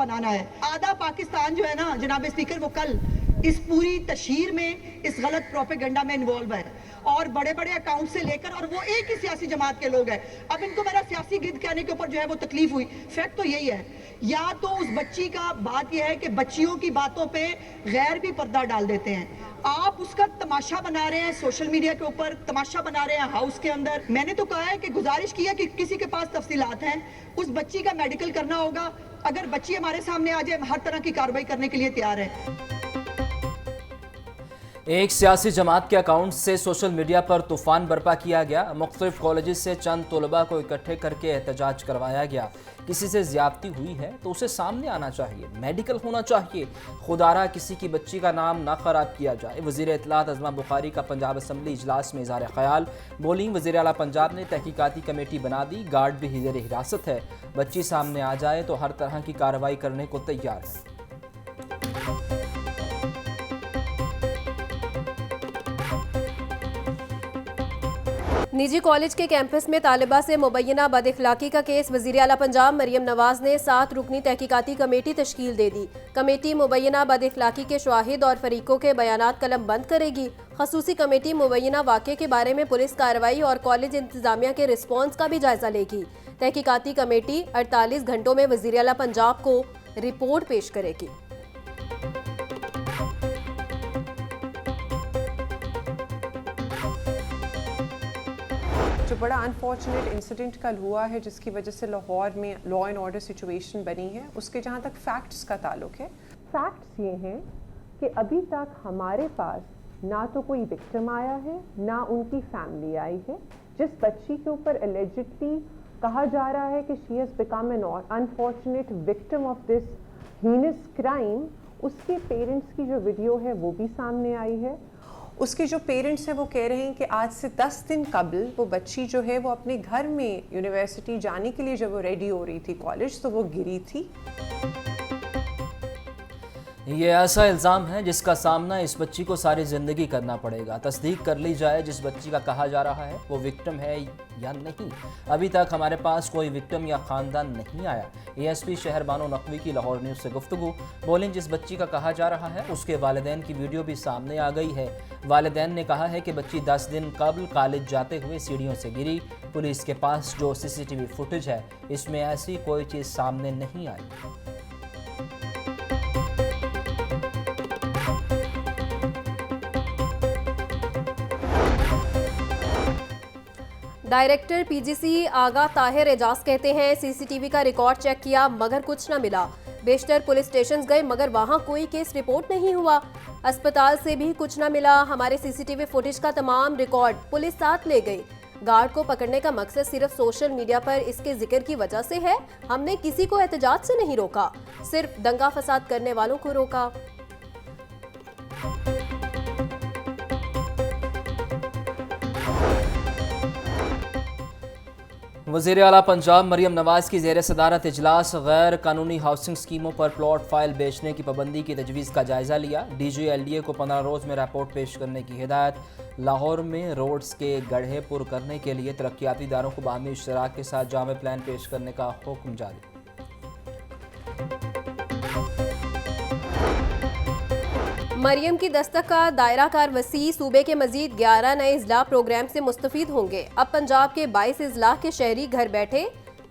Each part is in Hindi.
बनाना है। आधा पाकिस्तान जो है ना जनाब स्पीकर, वो कल इस पूरी तशहीर में इस गलत प्रोपेगेंडा में इन्वॉल्व है और बड़े बड़े अकाउंट से लेकर, और वो एक ही सियासी जमात के लोग हैं। अब इनको मेरा सियासी गिद्ध कहने के ऊपर जो है वो तकलीफ हुई। फैक्ट तो यही है, या तो उस बच्ची का बात यह है कि बच्चियों की बातों पे गैर भी पर्दा डाल देते हैं, आप उसका तमाशा बना रहे हैं सोशल मीडिया के ऊपर, तमाशा बना रहे हैं हाउस के अंदर। मैंने तो कहा है कि गुजारिश की है कि किसी के पास तफसीलात हैं, उस बच्ची का मेडिकल करना होगा। अगर बच्ची हमारे सामने आ जाए, हर तरह की कार्रवाई करने के लिए तैयार है। एक सियासी जमात के अकाउंट से सोशल मीडिया पर तूफान बर्पा किया गया। मुख्तलिफ कॉलेज से चंद तलबा को इकट्ठे करके एहतजाज करवाया गया। किसी से ज्यादती हुई है तो उसे सामने आना चाहिए, मेडिकल होना चाहिए, खुदारा किसी की बच्ची का नाम ना खराब किया जाए। वज़ीर इत्तलात अज़मा बुखारी का पंजाब असम्बली इजलास में इज़हार ख्याल। बोली, वज़ीर आला पंजाब ने तहकीकाती कमेटी बना दी, गार्ड भी ज़ेर हिरासत है। बच्ची सामने आ जाए तो हर तरह की कार्रवाई करने को तैयार है। निजी कॉलेज के कैंपस में तालिबा से मुबैना बदअखलाकी का केस। वज़ीर आला पंजाब मरियम नवाज ने 7 रुकनी तहकीकाती कमेटी तश्कील दे दी। कमेटी मुबैना बदअखलाकी के शाहिद और फरीकों के बयानात कलम बंद करेगी। खसूसी कमेटी मुबैना वाक़े के बारे में पुलिस कार्रवाई और कॉलेज इंतजामिया के रिस्पॉन्स का भी जायजा लेगी। तहकीकाती कमेटी 48 घंटों में वज़ीर आला पंजाब को रिपोर्ट पेश करेगी। जो बड़ा अनफॉर्चुनेट इंसिडेंट कल हुआ है, जिसकी वजह से लाहौर में लॉ एंड ऑर्डर सिचुएशन बनी है, उसके जहाँ तक फैक्ट्स का ताल्लुक है, फैक्ट्स ये हैं कि अभी तक हमारे पास ना तो कोई विक्टिम आया है, ना उनकी फैमिली आई है। जिस बच्ची के ऊपर एलिजिडली कहा जा रहा है कि she has become an unfortunate victim of this heinous crime, उसके पेरेंट्स की जो वीडियो है वो भी सामने आई है। उसके जो पेरेंट्स हैं वो कह रहे हैं कि आज से 10 दिन कबल वो बच्ची जो है वो अपने घर में यूनिवर्सिटी जाने के लिए जब वो रेडी हो रही थी कॉलेज, तो वो गिरी थी। ये ऐसा इल्ज़ाम है जिसका सामना इस बच्ची को सारी ज़िंदगी करना पड़ेगा। तस्दीक कर ली जाए जिस बच्ची का कहा जा रहा है वो विक्टिम है या नहीं। अभी तक हमारे पास कोई विक्टिम या ख़ानदान नहीं आया। ASP शहर बानो नकवी की लाहौर न्यूज़ से गुफ्तगू। बोलिंग, जिस बच्ची का कहा जा रहा है उसके वालिदैन की वीडियो भी सामने आ गई है। वालिदैन ने कहा है कि बच्ची 10 दिन कबल कॉलेज जाते हुए सीढ़ियों से गिरी। पुलिस के पास जो CCTV फुटेज है इसमें ऐसी कोई चीज़ सामने नहीं आई। डायरेक्टर PGC आगा ताहिर एजाज कहते हैं, CCTV का रिकॉर्ड चेक किया मगर कुछ न मिला। बेशतर पुलिस स्टेशन गए मगर वहां कोई केस रिपोर्ट नहीं हुआ। अस्पताल से भी कुछ न मिला। हमारे CCTV फुटेज का तमाम रिकॉर्ड पुलिस साथ ले गई। गार्ड को पकड़ने का मकसद सिर्फ सोशल मीडिया पर इसके जिक्र की वजह से है। हमने किसी को एहतजाज से नहीं रोका, सिर्फ दंगा फसाद करने वालों को रोका। वज़ीर आला पंजाब मरियम नवाज की ज़ेर सदारत इजलास। गैर कानूनी हाउसिंग स्कीमों पर प्लॉट फाइल बेचने की पाबंदी की तजवीज़ का जायज़ा लिया। DG LDA को 15 रोज़ में रिपोर्ट पेश करने की हिदायत। लाहौर में रोड्स के गड्ढे पुर करने के लिए तरक्याती इदारों को बाहमी इश्तराक के साथ जामे प्लान पेश करने का हुक्म जारी। मरियम की दस्तक का दायरा कार वसी। सूबे के मजीद 11 नए इजला प्रोग्राम से मुस्तफीद होंगे। अब पंजाब के 22 इजला के शहरी घर बैठे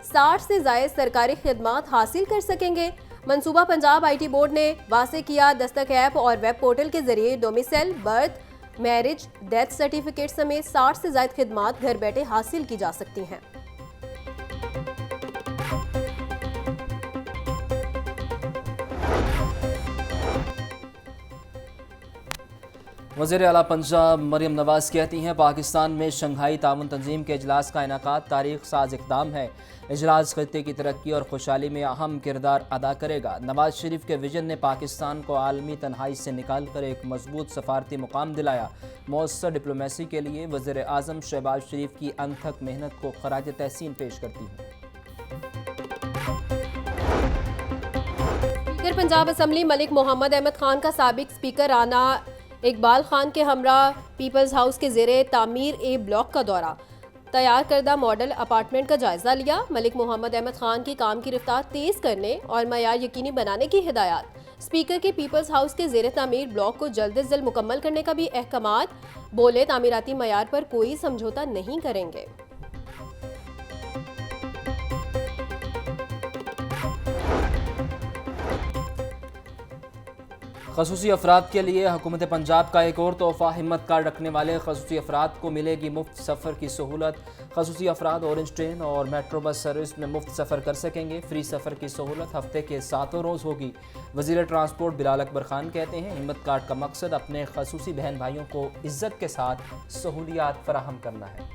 60 से ज़ायद सरकारी खिदमात हासिल कर सकेंगे। मंसूबा पंजाब IT बोर्ड ने वासे किया। दस्तक ऐप और वेब पोर्टल के जरिए domicile, birth, marriage, death certificate समेत 60 से ज़ायद खिदमात घर बैठे हासिल की जा सकती हैं। वज़ीर आला पंजाब मरियम नवाज कहती हैं, पाकिस्तान में शंघाई ताउन तंजीम के इजलास का इनेकाद तारीख साज इक़दाम है। इजलास खत्ते की तरक्की और खुशहाली में अहम किरदार अदा करेगा। नवाज शरीफ के विजन ने पाकिस्तान को आलमी तन्हाई से निकाल कर एक मजबूत सफारती मुकाम दिलाया। मौसर डिप्लोमेसी के लिए वज़ीर आज़म शहबाज शरीफ की अनथक मेहनत को खराज तहसीन पेश करती हूँ। स्पीकर पंजाब असम्बली मलिक मोहम्मद अहमद खान का साबिक स्पीकर राना इकबाल खान के हमरा पीपल्स हाउस के ज़ेरे तामीर A ब्लॉक का दौरा। तैयार करदा मॉडल अपार्टमेंट का जायजा लिया। मलिक मोहम्मद अहमद खान की काम की रफ्तार तेज करने और मयार यकीनी बनाने की हिदायत। स्पीकर के पीपल्स हाउस के ज़ेर तामीर ब्लॉक को जल्द अज जल्द मुकम्मल करने का भी अहकामात। बोले तामीराती मयार पर कोई समझौता नहीं करेंगे। खसूसी अफराद के लिए हुकूमत पंजाब का एक और तोहफ़ा। हिम्मत कार्ड रखने वाले खसूसी अफराद को मिलेगी मुफ्त सफ़र की सहूलत। खसूसी अफराद ऑरेंज ट्रेन और मेट्रो बस सर्विस में मुफ्त सफ़र कर सकेंगे। फ्री सफ़र की सहूलत हफ्ते के 7 रोज़ होगी। वज़ीर ट्रांसपोर्ट बिलाल अकबर खान कहते हैं हिम्मत कार्ड का मकसद अपने खसूसी बहन भाइयों को इज़्ज़त के साथ सहूलियात फराहम करना है।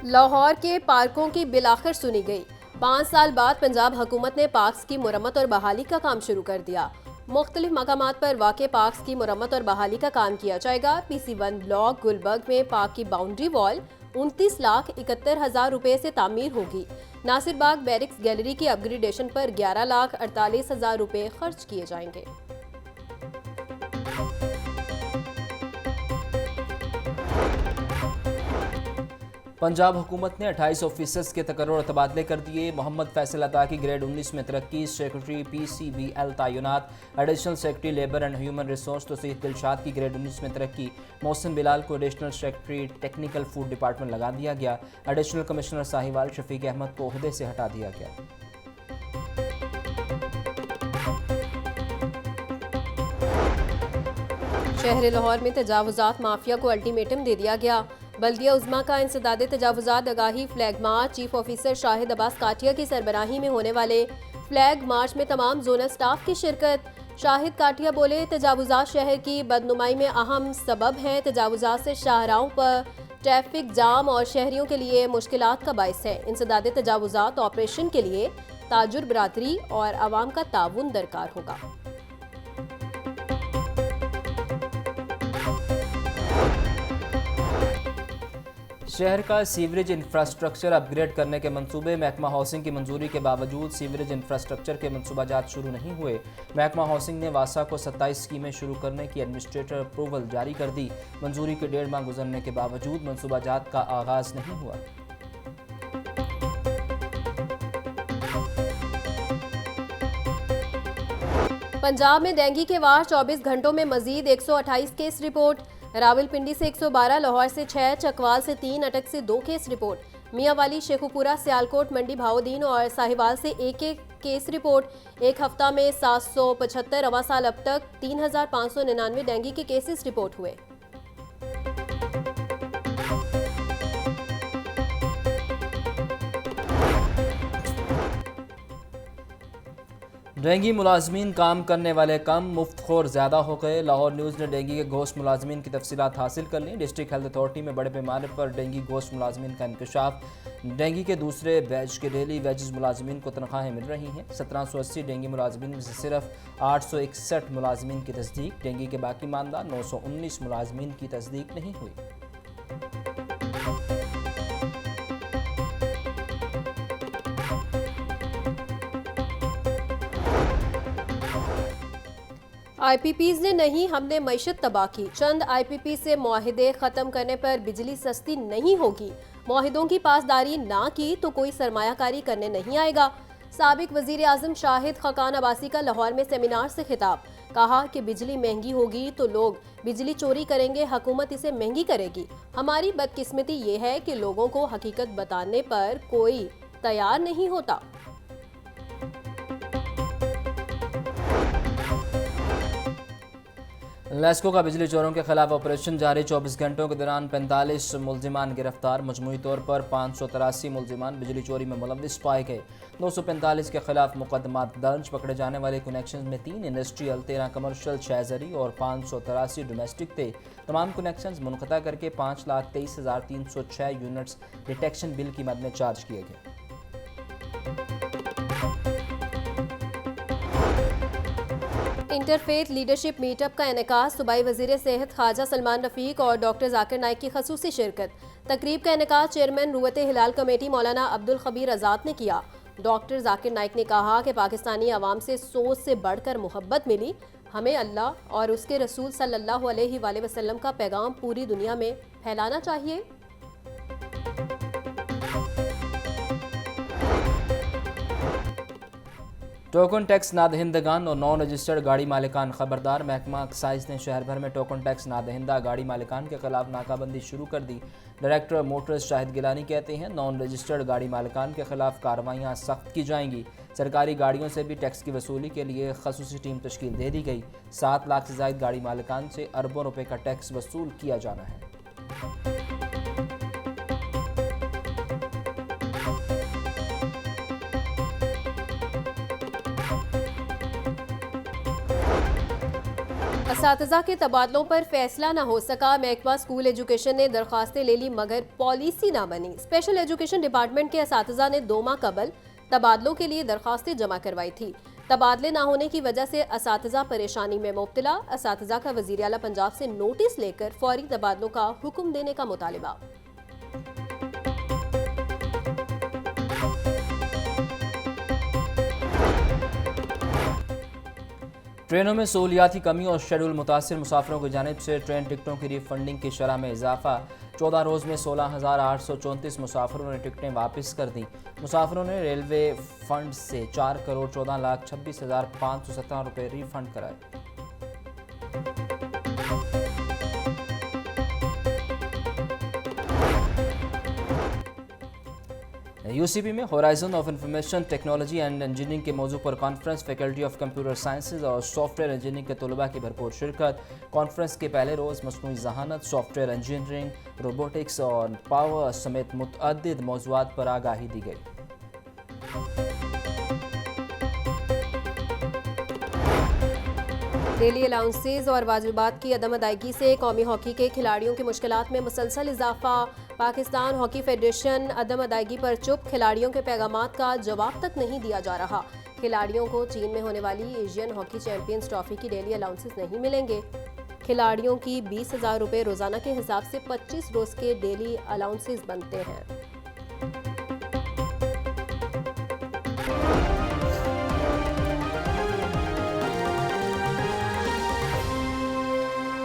लाहौर के पार्कों की बिलाखिर सुनी गई। 5 साल बाद पंजाब हुकूमत ने पार्क्स की मुरम्मत और बहाली का काम शुरू कर दिया। मुख्तलिफ मकामात पर वाक़े पार्क्स की मुरम्मत और बहाली का काम किया जाएगा। PC1 ब्लॉक गुलबर्ग में पार्क की बाउंड्री वॉल 29,71,000 रुपए से तामीर होगी। नासिरबाग बैरिक्स गैलरी की अपग्रेडेशन पर 11,48,000 रुपए खर्च किए जाएंगे। पंजाब हुकूमत ने 28 ऑफिसर्स के तकर्रुर तबादले कर दिए। मोहम्मद फैसल अता की ग्रेड 19 में तरक्की। सेक्रेटरी PCBL तैनात। Additional secretary labour and human resource Tauseef Dilshad की ग्रेड 19 में तरक्की। मोहसिन बिलाल को additional secretary technical food department लगा दिया गया। एडिशनल कमिश्नर साहिवाल शफीक अहमद को ओहदे से हटा दिया गया। शहर लाहौर में तजावुजात माफिया को अल्टीमेटम दे दिया गया। बल्दिया उज़्मा का इंसदादे तजावुजात आगाही flag march. Chief officer Shahid Abbas Katia की सरबराही में होने वाले फ्लैग मार्च में तमाम जोनल स्टाफ की शिरकत। शाहिद काटिया बोले तजावुजात शहर की बदनुमाई में अहम सबब हैं। तजावुजात से शाहराहों पर ट्रैफिक जाम और शहरियों के लिए मुश्किलात का बाइस है। इंसदादे तजावुजात ऑपरेशन के लिए ताजुर बरादरी और आवाम का ताउन दरकार होगा। शहर का सीवरेज इंफ्रास्ट्रक्चर अपग्रेड करने के मंसूबे। महकमा हाउसिंग की मंजूरी के बावजूद सीवरेज इंफ्रास्ट्रक्चर के मंसूबाजात शुरू नहीं हुए। महकमा हाउसिंग ने वासा को 27 स्कीमें शुरू करने की एडमिनिस्ट्रेटर अप्रूवल जारी कर दी। मंजूरी के 1.5 माह गुजरने के बावजूद मंसूबाजात का आगाज नहीं हुआ। पंजाब में डेंगू के वार 24 घंटों में मजीद 128 केस रिपोर्ट। रावलपिंडी से 112, लाहौर से 6, चकवाल से 3, अटक से 2 केस रिपोर्ट। मियांवाली, शेखुपुरा, सियालकोट, मंडी भावोदीन और साहिवाल से एक केस रिपोर्ट। एक हफ्ता में 775, रवां साल अब तक 3,599 डेंगू के केसेस रिपोर्ट हुए। डेंगी मुलाजमीन काम करने वाले कम, मुफ्तखोर ज़्यादा हो गए। लाहौर न्यूज़ ने डेंगी के गोश्त मुलाजमीन की तफसीलात हासिल कर ली। डिस्ट्रिक्ट हेल्थ अथॉरिटी में बड़े पैमाने पर डेंगी गोश्त मुलाजमीन का इंकशाफ। डेंगी के दूसरे बैच के डेली वेजेस मुलाजमीन को तनख्वाहें मिल रही हैं। 1780 डेंगी मुलाजमीन में से सिर्फ 861 मुलाजमीन की तस्दीक। डेंगी के बाकी मानदा 919 मुलाजमीन की तस्दीक नहीं हुई। IPPs ने नहीं, हमने मईशत तबाह की। चंद IPP से मुआहिदे ख़त्म करने पर बिजली सस्ती नहीं होगी। मुआहिदों की पासदारी ना की तो कोई सरमायाकारी करने नहीं आएगा। साबिक वज़ीर आज़म शाहिद खकान अब्बासी का लाहौर में सेमिनार से खिताब। कहा कि बिजली महंगी होगी तो लोग बिजली चोरी करेंगे, हुकूमत इसे महंगी करेगी। हमारी बदकिस्मती ये है कि लोगों को हकीकत बताने पर कोई तैयार नहीं होता। लेस्को का बिजली चोरों के खिलाफ ऑपरेशन जारी। 24 घंटों के दौरान 45 मुलजिमान गिरफ्तार। मजमूई तौर पर 583 मुलजिमान बिजली चोरी में मुलव्विस पाए गए। 245 के खिलाफ मुकदमा दर्ज। पकड़े जाने वाले कनेक्शन में 3 इंडस्ट्रियल, 13 कमर्शियल, 6 जरी और 583 डोमेस्टिक थे। तमाम कनेक्शन मुनक़ता करके 5,23,306 यूनिट्स डिटेक्शन बिल की मद में चार्ज किए गए। इंटरफेथ लीडरशिप मीटअप का इनेकास। सूबाई वज़ीर सेहत ख्वाजा सलमान रफ़ीक और डॉक्टर जाकिर नाइक की खसूसी शिरकत। तकरीब का इनेकास चेयरमैन रुवत हिलाल कमेटी मौलाना अब्दुल खबीर आज़ाद ने किया। डॉक्टर जाकिर नाइक ने कहा कि पाकिस्तानी आवाम से सोच से बढ़कर मोहब्बत मिली। हमें अल्लाह और उसके रसूल सल्लल्लाहु अलैहि वसल्लम का पैगाम पूरी दुनिया में फैलाना चाहिए। टोकन टैक्स नादहिंदगान और नॉन रजिस्टर्ड गाड़ी मालिकान खबरदार। महकमा एक्साइज ने शहर भर में टोकन टैक्स नादहिंदा गाड़ी मालिकान के खिलाफ नाकाबंदी शुरू कर दी। डायरेक्टर मोटर्स शाहिद गिलानी कहते हैं नॉन रजिस्टर्ड गाड़ी मालिकान के खिलाफ कार्रवाइयाँ सख्त की जाएंगी। सरकारी गाड़ियों से भी टैक्स की वसूली के लिए खसूसी टीम तश्कील दे दी गई। 7 लाख से ज़ायद गाड़ी मालिकान से अरबों रुपए का टैक्स वसूल किया जाना है। असातिज़ा के तबादलों पर फैसला न हो सका। महकमा स्कूल एजुकेशन ने दरखास्तें ले ली मगर पॉलिसी ना बनी। स्पेशल एजुकेशन डिपार्टमेंट के असातिज़ा ने 2 माह कबल तबादलों के लिए दरखास्तें जमा करवाई थी। तबादले ना होने की वजह से असातिज़ा परेशानी में मुब्तला। असातिज़ा का वज़ीर आला पंजाब से नोटिस लेकर फौरी तबादलों का हुक्म देने का मुतालिबा। ट्रेनों में सहूलियाती कमी और शेड्यूल मुतासिर मुसाफिरों की जानिब से ट्रेन टिकटों की रिफंडिंग की शरह में इजाफा। 14 रोज़ में 16,834 मुसाफिरों ने टिकटें वापस कर दी। मुसाफिरों ने रेलवे फंड से 4,14,26,517 रुपये रिफंड कराए। यूसीबी में horizon of information technology and engineering के मौजू पर conference. Faculty of computer sciences और सॉफ्टवेयर इंजीनियरिंग के तलबा की भरपूर शिरकत। कॉन्फ्रेंस के पहले रोज़ मसनूई ज़हानत, सॉफ्टवेयर इंजीनियरिंग, रोबोटिक्स और पावर समेत मुतअद्दिद मौज़ूआत पर आगाही दी गई। डेली अलाउंसेज और वाजिबात की अदम अदायगी से कौमी हॉकी के खिलाड़ियों की मुश्किलात में मुसलसल इजाफा। पाकिस्तान हॉकी फेडरेशन अदम अदायगी पर चुप। खिलाड़ियों के पैगामात का जवाब तक नहीं दिया जा रहा। खिलाड़ियों को चीन में होने वाली एशियन हॉकी चैंपियंस ट्रॉफी की डेली अलाउंसेज नहीं मिलेंगे। खिलाड़ियों की 20,000 रुपये रोजाना के हिसाब से 25 रोज के डेली अलाउंसेज बनते हैं।